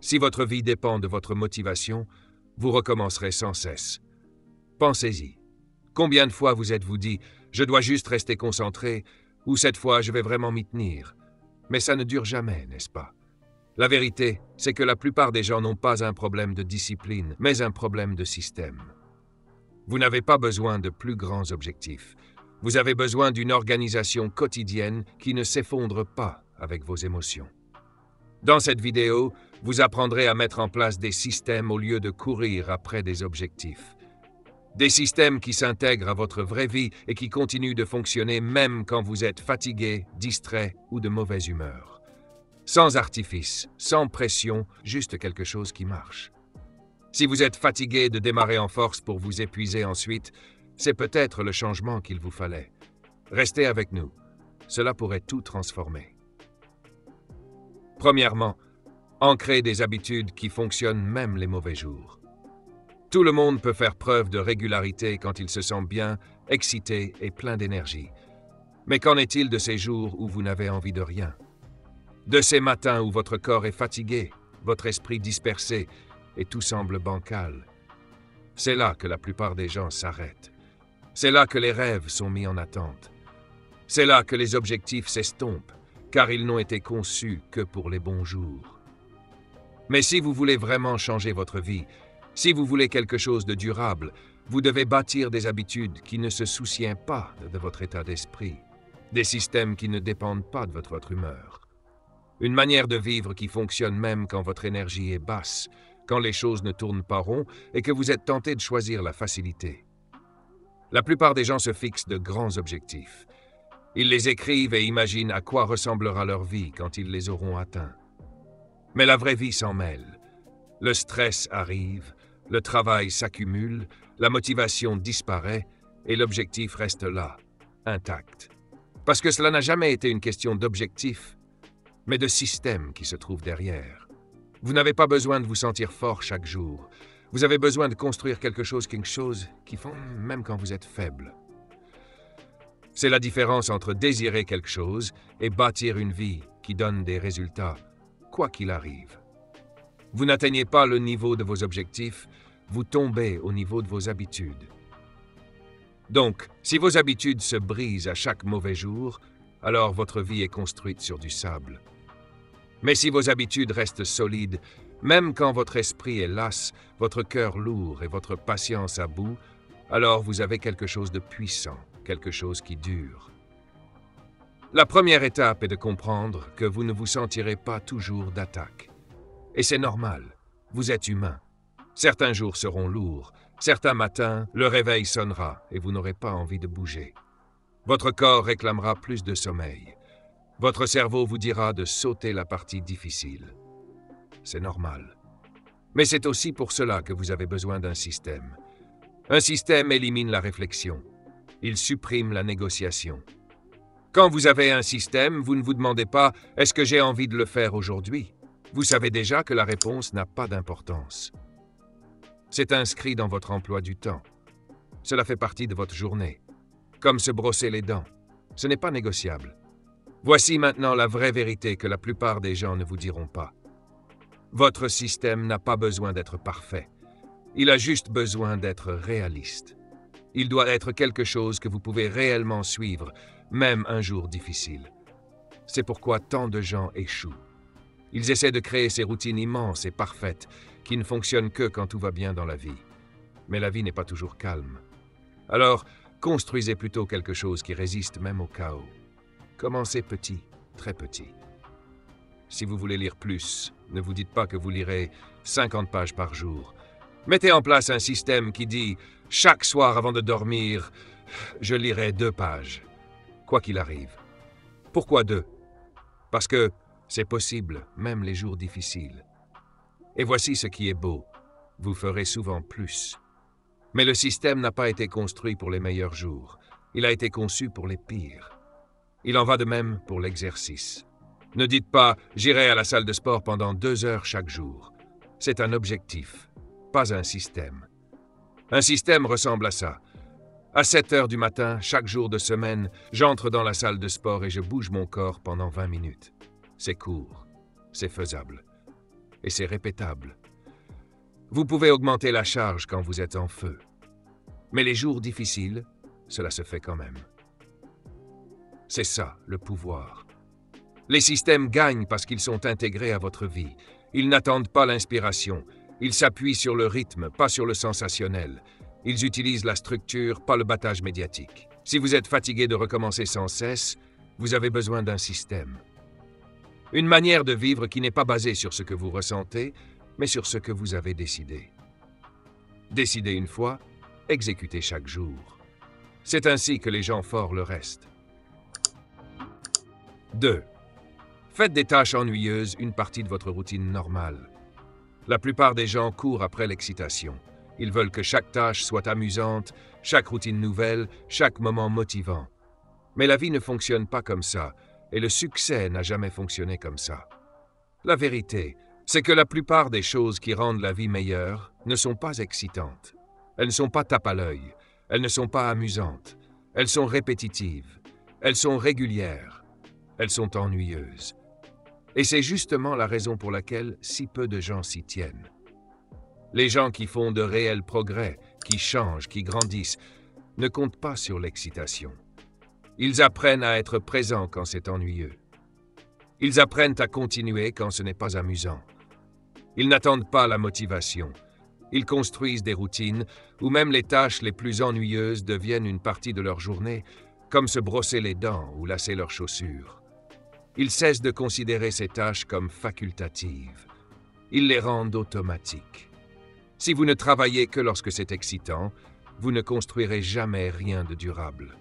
Si votre vie dépend de votre motivation, vous recommencerez sans cesse. Pensez-y. Combien de fois vous êtes-vous dit « je dois juste rester concentré » ou « cette fois je vais vraiment m'y tenir ». Mais ça ne dure jamais, n'est-ce pas? La vérité, c'est que la plupart des gens n'ont pas un problème de discipline, mais un problème de système. Vous n'avez pas besoin de plus grands objectifs. Vous avez besoin d'une organisation quotidienne qui ne s'effondre pas avec vos émotions. Dans cette vidéo, vous apprendrez à mettre en place des systèmes au lieu de courir après des objectifs. Des systèmes qui s'intègrent à votre vraie vie et qui continuent de fonctionner même quand vous êtes fatigué, distrait ou de mauvaise humeur. Sans artifice, sans pression, juste quelque chose qui marche. Si vous êtes fatigué de démarrer en force pour vous épuiser ensuite, c'est peut-être le changement qu'il vous fallait. Restez avec nous. Cela pourrait tout transformer. Premièrement, ancrez des habitudes qui fonctionnent même les mauvais jours. Tout le monde peut faire preuve de régularité quand il se sent bien, excité et plein d'énergie. Mais qu'en est-il de ces jours où vous n'avez envie de rien? De ces matins où votre corps est fatigué, votre esprit dispersé et tout semble bancal? C'est là que la plupart des gens s'arrêtent. C'est là que les rêves sont mis en attente. C'est là que les objectifs s'estompent, car ils n'ont été conçus que pour les bons jours. Mais si vous voulez vraiment changer votre vie, si vous voulez quelque chose de durable, vous devez bâtir des habitudes qui ne se soucient pas de votre état d'esprit, des systèmes qui ne dépendent pas de votre humeur. Une manière de vivre qui fonctionne même quand votre énergie est basse, quand les choses ne tournent pas rond et que vous êtes tenté de choisir la facilité. La plupart des gens se fixent de grands objectifs. Ils les écrivent et imaginent à quoi ressemblera leur vie quand ils les auront atteints. Mais la vraie vie s'en mêle. Le stress arrive, le travail s'accumule, la motivation disparaît et l'objectif reste là, intact. Parce que cela n'a jamais été une question d'objectif, mais de système qui se trouve derrière. Vous n'avez pas besoin de vous sentir fort chaque jour. Vous avez besoin de construire quelque chose qui font même quand vous êtes faible. C'est la différence entre désirer quelque chose et bâtir une vie qui donne des résultats, quoi qu'il arrive. Vous n'atteignez pas le niveau de vos objectifs, vous tombez au niveau de vos habitudes. Donc, si vos habitudes se brisent à chaque mauvais jour, alors votre vie est construite sur du sable. Mais si vos habitudes restent solides, même quand votre esprit est las, votre cœur lourd et votre patience à bout, alors vous avez quelque chose de puissant, quelque chose qui dure. La première étape est de comprendre que vous ne vous sentirez pas toujours d'attaque. Et c'est normal, vous êtes humain. Certains jours seront lourds, certains matins, le réveil sonnera et vous n'aurez pas envie de bouger. Votre corps réclamera plus de sommeil. Votre cerveau vous dira de sauter la partie difficile. C'est normal. Mais c'est aussi pour cela que vous avez besoin d'un système. Un système élimine la réflexion. Il supprime la négociation. Quand vous avez un système, vous ne vous demandez pas « est-ce que j'ai envie de le faire aujourd'hui ?» Vous savez déjà que la réponse n'a pas d'importance. C'est inscrit dans votre emploi du temps. Cela fait partie de votre journée. Comme se brosser les dents. Ce n'est pas négociable. Voici maintenant la vraie vérité que la plupart des gens ne vous diront pas. Votre système n'a pas besoin d'être parfait. Il a juste besoin d'être réaliste. Il doit être quelque chose que vous pouvez réellement suivre, même un jour difficile. C'est pourquoi tant de gens échouent. Ils essaient de créer ces routines immenses et parfaites qui ne fonctionnent que quand tout va bien dans la vie. Mais la vie n'est pas toujours calme. Alors, construisez plutôt quelque chose qui résiste même au chaos. Commencez petit, très petit. Si vous voulez lire plus, ne vous dites pas que vous lirez 50 pages par jour. Mettez en place un système qui dit « chaque soir avant de dormir, je lirai 2 pages », quoi qu'il arrive. Pourquoi 2? Parce que c'est possible, même les jours difficiles. Et voici ce qui est beau, vous ferez souvent plus. Mais le système n'a pas été construit pour les meilleurs jours, il a été conçu pour les pires. Il en va de même pour l'exercice. Ne dites pas « j'irai à la salle de sport pendant 2 heures chaque jour ». C'est un objectif, pas un système. Un système ressemble à ça. À 7 heures du matin, chaque jour de semaine, j'entre dans la salle de sport et je bouge mon corps pendant 20 minutes. C'est court, c'est faisable. et c'est répétable. Vous pouvez augmenter la charge quand vous êtes en feu. Mais les jours difficiles, cela se fait quand même. C'est ça, le pouvoir. Les systèmes gagnent parce qu'ils sont intégrés à votre vie. Ils n'attendent pas l'inspiration. Ils s'appuient sur le rythme, pas sur le sensationnel. Ils utilisent la structure, pas le battage médiatique. Si vous êtes fatigué de recommencer sans cesse, vous avez besoin d'un système. Une manière de vivre qui n'est pas basée sur ce que vous ressentez, mais sur ce que vous avez décidé. Décidez une fois, exécutez chaque jour. C'est ainsi que les gens forts le restent. 2. Faites des tâches ennuyeuses une partie de votre routine normale. La plupart des gens courent après l'excitation. Ils veulent que chaque tâche soit amusante, chaque routine nouvelle, chaque moment motivant. Mais la vie ne fonctionne pas comme ça, et le succès n'a jamais fonctionné comme ça. La vérité, c'est que la plupart des choses qui rendent la vie meilleure ne sont pas excitantes. Elles ne sont pas tape à l'œil, elles ne sont pas amusantes, elles sont répétitives, elles sont régulières, elles sont ennuyeuses. Et c'est justement la raison pour laquelle si peu de gens s'y tiennent. Les gens qui font de réels progrès, qui changent, qui grandissent, ne comptent pas sur l'excitation. Ils apprennent à être présents quand c'est ennuyeux. Ils apprennent à continuer quand ce n'est pas amusant. Ils n'attendent pas la motivation. Ils construisent des routines où même les tâches les plus ennuyeuses deviennent une partie de leur journée, comme se brosser les dents ou lasser leurs chaussures. Ils cessent de considérer ces tâches comme facultatives. Ils les rendent automatiques. Si vous ne travaillez que lorsque c'est excitant, vous ne construirez jamais rien de durable.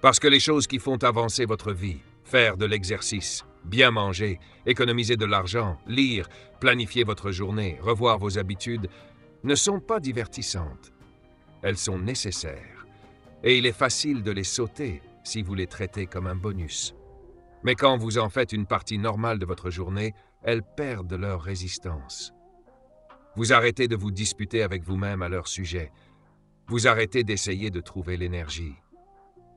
Parce que les choses qui font avancer votre vie, faire de l'exercice, bien manger, économiser de l'argent, lire, planifier votre journée, revoir vos habitudes, ne sont pas divertissantes. Elles sont nécessaires. Et il est facile de les sauter si vous les traitez comme un bonus. Mais quand vous en faites une partie normale de votre journée, elles perdent leur résistance. Vous arrêtez de vous disputer avec vous-même à leur sujet. Vous arrêtez d'essayer de trouver l'énergie.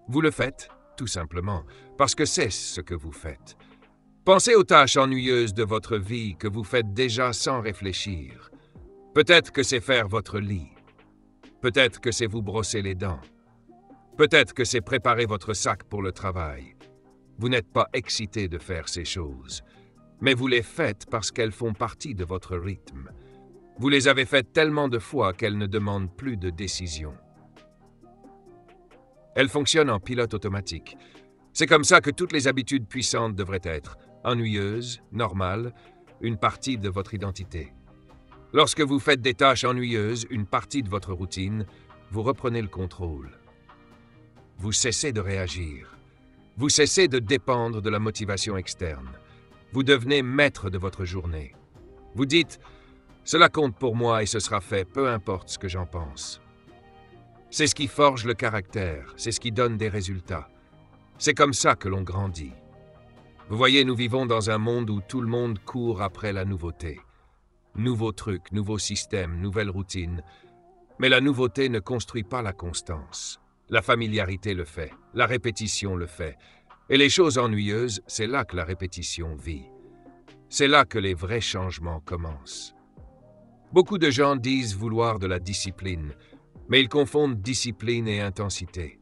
Vous le faites, tout simplement, parce que c'est ce que vous faites. Pensez aux tâches ennuyeuses de votre vie que vous faites déjà sans réfléchir. Peut-être que c'est faire votre lit. Peut-être que c'est vous brosser les dents. Peut-être que c'est préparer votre sac pour le travail. Vous n'êtes pas excité de faire ces choses, mais vous les faites parce qu'elles font partie de votre rythme. Vous les avez faites tellement de fois qu'elles ne demandent plus de décision. Elles fonctionnent en pilote automatique. C'est comme ça que toutes les habitudes puissantes devraient être, ennuyeuses, normales, une partie de votre identité. Lorsque vous faites des tâches ennuyeuses, une partie de votre routine, vous reprenez le contrôle. Vous cessez de réagir. Vous cessez de dépendre de la motivation externe. Vous devenez maître de votre journée. Vous dites « Cela compte pour moi et ce sera fait, peu importe ce que j'en pense ». C'est ce qui forge le caractère, c'est ce qui donne des résultats. C'est comme ça que l'on grandit. Vous voyez, nous vivons dans un monde où tout le monde court après la nouveauté. Nouveaux trucs, nouveaux systèmes, nouvelles routines. Mais la nouveauté ne construit pas la constance. La familiarité le fait, la répétition le fait. Et les choses ennuyeuses, c'est là que la répétition vit. C'est là que les vrais changements commencent. Beaucoup de gens disent vouloir de la discipline, mais ils confondent discipline et intensité.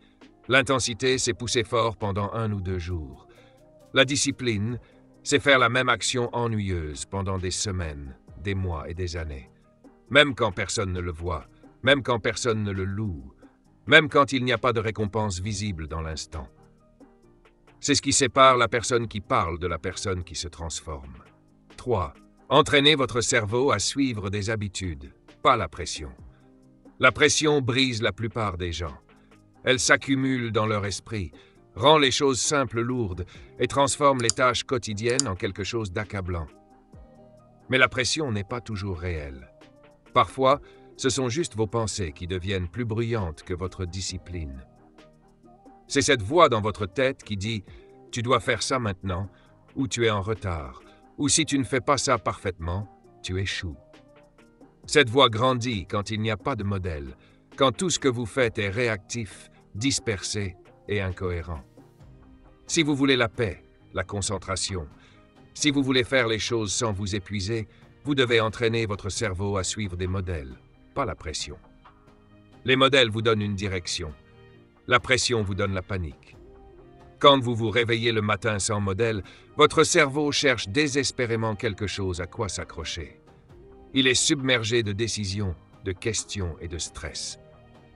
L'intensité, c'est pousser fort pendant 1 ou 2 jours. La discipline, c'est faire la même action ennuyeuse pendant des semaines, des mois et des années. Même quand personne ne le voit, même quand personne ne le loue, même quand il n'y a pas de récompense visible dans l'instant. C'est ce qui sépare la personne qui parle de la personne qui se transforme. 3. Entraînez votre cerveau à suivre des habitudes, pas la pression. La pression brise la plupart des gens. Elle s'accumule dans leur esprit, rend les choses simples lourdes et transforme les tâches quotidiennes en quelque chose d'accablant. Mais la pression n'est pas toujours réelle. Parfois, ce sont juste vos pensées qui deviennent plus bruyantes que votre discipline. C'est cette voix dans votre tête qui dit « Tu dois faire ça maintenant » ou « Tu es en retard » ou « Si tu ne fais pas ça parfaitement, tu échoues ». Cette voix grandit quand il n'y a pas de modèle, quand tout ce que vous faites est réactif, dispersé et incohérent. Si vous voulez la paix, la concentration, Si vous voulez faire les choses sans vous épuiser, vous devez entraîner votre cerveau à suivre des modèles, pas la pression. Les modèles vous donnent une direction. La pression vous donne la panique. Quand vous vous réveillez le matin sans modèle, votre cerveau cherche désespérément quelque chose à quoi s'accrocher. Il est submergé de décisions, de questions et de stress.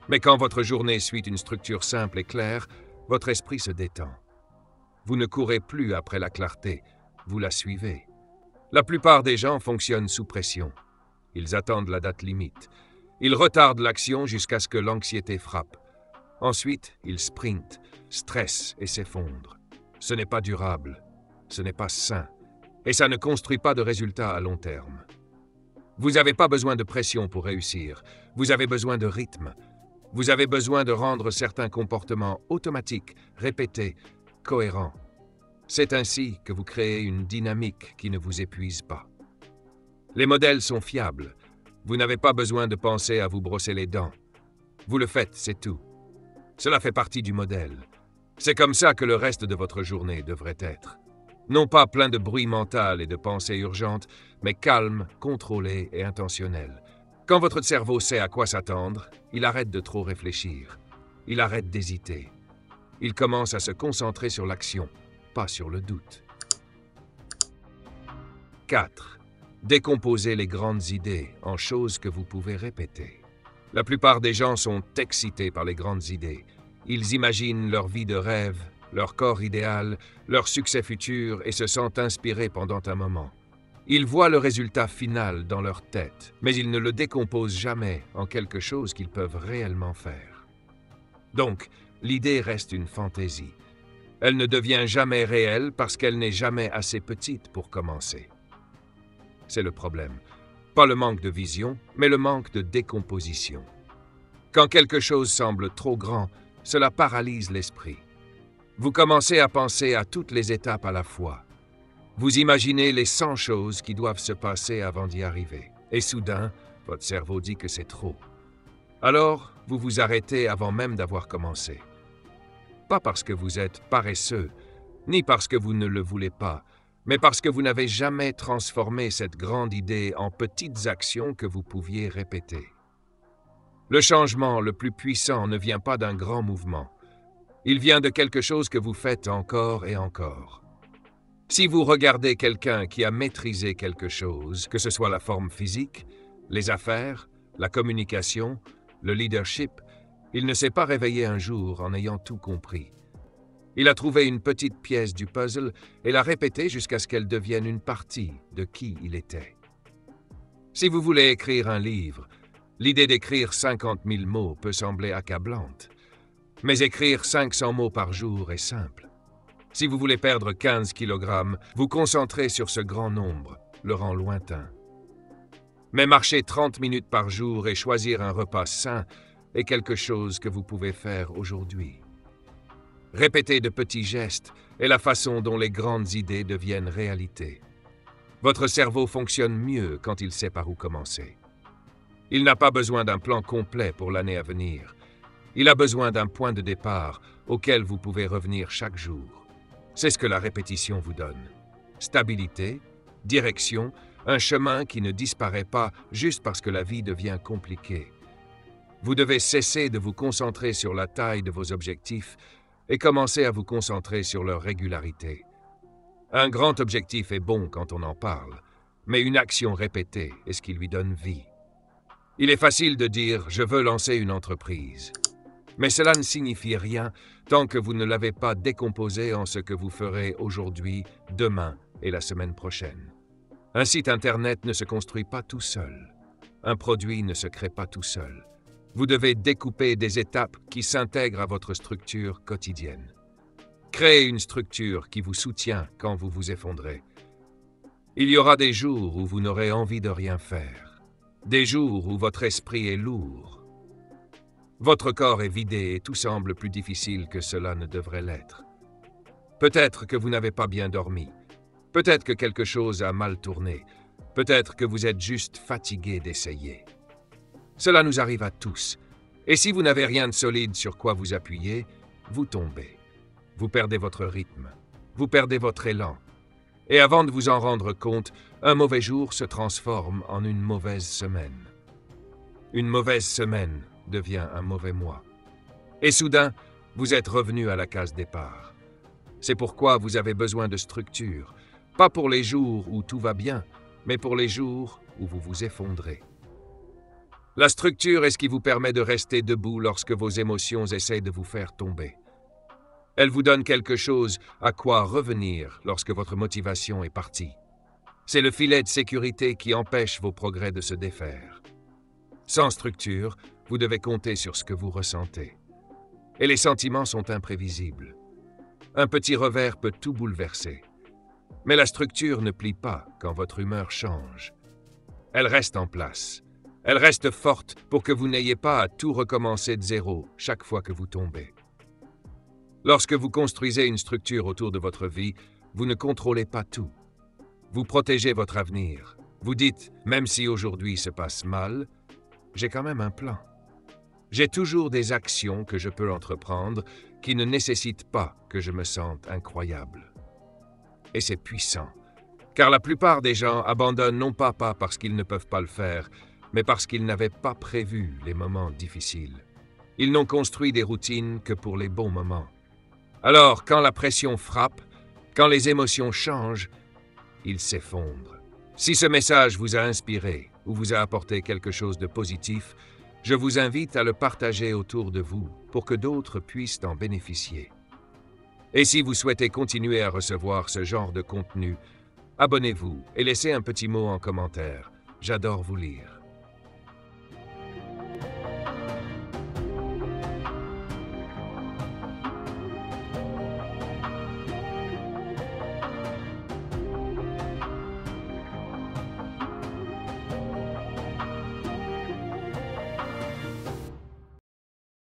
Mais quand votre journée suit une structure simple et claire, votre esprit se détend. Vous ne courez plus après la clarté, vous la suivez. La plupart des gens fonctionnent sous pression. Ils attendent la date limite. Ils retardent l'action jusqu'à ce que l'anxiété frappe. Ensuite, ils sprintent, stressent et s'effondrent. Ce n'est pas durable, ce n'est pas sain, et ça ne construit pas de résultats à long terme. Vous n'avez pas besoin de pression pour réussir, vous avez besoin de rythme. Vous avez besoin de rendre certains comportements automatiques, répétés, cohérents. C'est ainsi que vous créez une dynamique qui ne vous épuise pas. Les modèles sont fiables. Vous n'avez pas besoin de penser à vous brosser les dents. Vous le faites, c'est tout. Cela fait partie du modèle. C'est comme ça que le reste de votre journée devrait être. Non pas plein de bruit mental et de pensées urgentes, mais calme, contrôlé et intentionnel. Quand votre cerveau sait à quoi s'attendre, il arrête de trop réfléchir. Il arrête d'hésiter. Il commence à se concentrer sur l'action, pas sur le doute. 4. Décomposez les grandes idées en choses que vous pouvez répéter. La plupart des gens sont excités par les grandes idées. Ils imaginent leur vie de rêve, leur corps idéal, leur succès futur et se sentent inspirés pendant un moment. Ils voient le résultat final dans leur tête, mais ils ne le décomposent jamais en quelque chose qu'ils peuvent réellement faire. Donc, l'idée reste une fantaisie. Elle ne devient jamais réelle parce qu'elle n'est jamais assez petite pour commencer. C'est le problème. Pas le manque de vision, mais le manque de décomposition. Quand quelque chose semble trop grand, cela paralyse l'esprit. Vous commencez à penser à toutes les étapes à la fois. Vous imaginez les 100 choses qui doivent se passer avant d'y arriver. Et soudain, votre cerveau dit que c'est trop. Alors, vous vous arrêtez avant même d'avoir commencé. Pas parce que vous êtes paresseux, ni parce que vous ne le voulez pas, mais parce que vous n'avez jamais transformé cette grande idée en petites actions que vous pouviez répéter. Le changement le plus puissant ne vient pas d'un grand mouvement. Il vient de quelque chose que vous faites encore et encore. Si vous regardez quelqu'un qui a maîtrisé quelque chose, que ce soit la forme physique, les affaires, la communication, le leadership, il ne s'est pas réveillé un jour en ayant tout compris. Il a trouvé une petite pièce du puzzle et l'a répétée jusqu'à ce qu'elle devienne une partie de qui il était. Si vous voulez écrire un livre, l'idée d'écrire 50 000 mots peut sembler accablante. Mais écrire 500 mots par jour est simple. Si vous voulez perdre 15 kg, vous concentrez sur ce grand nombre, le rend lointain. Mais marcher 30 minutes par jour et choisir un repas sain est quelque chose que vous pouvez faire aujourd'hui. Répéter de petits gestes est la façon dont les grandes idées deviennent réalité. Votre cerveau fonctionne mieux quand il sait par où commencer. Il n'a pas besoin d'un plan complet pour l'année à venir. Il a besoin d'un point de départ auquel vous pouvez revenir chaque jour. C'est ce que la répétition vous donne. Stabilité, direction, un chemin qui ne disparaît pas juste parce que la vie devient compliquée. Vous devez cesser de vous concentrer sur la taille de vos objectifs et commencer à vous concentrer sur leur régularité. Un grand objectif est bon quand on en parle, mais une action répétée est ce qui lui donne vie. Il est facile de dire « je veux lancer une entreprise ». Mais cela ne signifie rien tant que vous ne l'avez pas décomposé en ce que vous ferez aujourd'hui, demain et la semaine prochaine. Un site Internet ne se construit pas tout seul. Un produit ne se crée pas tout seul. Vous devez découper des étapes qui s'intègrent à votre structure quotidienne. Créez une structure qui vous soutient quand vous vous effondrez. Il y aura des jours où vous n'aurez envie de rien faire. Des jours où votre esprit est lourd. Votre corps est vidé et tout semble plus difficile que cela ne devrait l'être. Peut-être que vous n'avez pas bien dormi. Peut-être que quelque chose a mal tourné. Peut-être que vous êtes juste fatigué d'essayer. Cela nous arrive à tous. Et si vous n'avez rien de solide sur quoi vous appuyer, vous tombez. Vous perdez votre rythme. Vous perdez votre élan. Et avant de vous en rendre compte, un mauvais jour se transforme en une mauvaise semaine. Une mauvaise semaine devient un mauvais mois. Et soudain, vous êtes revenu à la case départ. C'est pourquoi vous avez besoin de structure, pas pour les jours où tout va bien, mais pour les jours où vous vous effondrez. La structure est ce qui vous permet de rester debout lorsque vos émotions essaient de vous faire tomber. Elle vous donne quelque chose à quoi revenir lorsque votre motivation est partie. C'est le filet de sécurité qui empêche vos progrès de se défaire. Sans structure, vous devez compter sur ce que vous ressentez. Et les sentiments sont imprévisibles. Un petit revers peut tout bouleverser. Mais la structure ne plie pas quand votre humeur change. Elle reste en place. Elle reste forte pour que vous n'ayez pas à tout recommencer de zéro chaque fois que vous tombez. Lorsque vous construisez une structure autour de votre vie, vous ne contrôlez pas tout. Vous protégez votre avenir. Vous dites, même si aujourd'hui se passe mal, j'ai quand même un plan. J'ai toujours des actions que je peux entreprendre qui ne nécessitent pas que je me sente incroyable. Et c'est puissant, car la plupart des gens abandonnent non pas parce qu'ils ne peuvent pas le faire, mais parce qu'ils n'avaient pas prévu les moments difficiles. Ils n'ont construit des routines que pour les bons moments. Alors, quand la pression frappe, quand les émotions changent, ils s'effondrent. Si ce message vous a inspiré ou vous a apporté quelque chose de positif, je vous invite à le partager autour de vous pour que d'autres puissent en bénéficier. Et si vous souhaitez continuer à recevoir ce genre de contenu, abonnez-vous et laissez un petit mot en commentaire. J'adore vous lire.